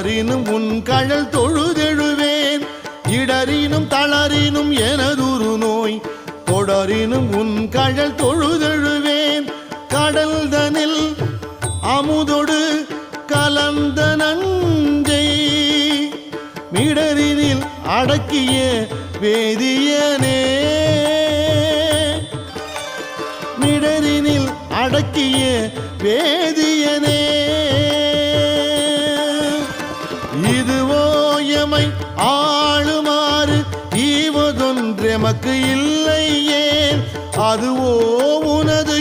தொடரினும் உன் கழல் தொழுதெழுவேன் இடரினும் தளரினும் எனதுரு நோய் தொடரினும் உன் கழல் தொழுதெழுவேன் கடல் தனில் அமுதொடு கலந்த நஞ்சை மிடரினில் அடக்கிய வேதியனே மிடரினில் அடக்கிய வேதியனே இதுவோ எமை ஆளுமாறு ஈவதொன்றெமக்கு இல்லையே அதுவோ உனது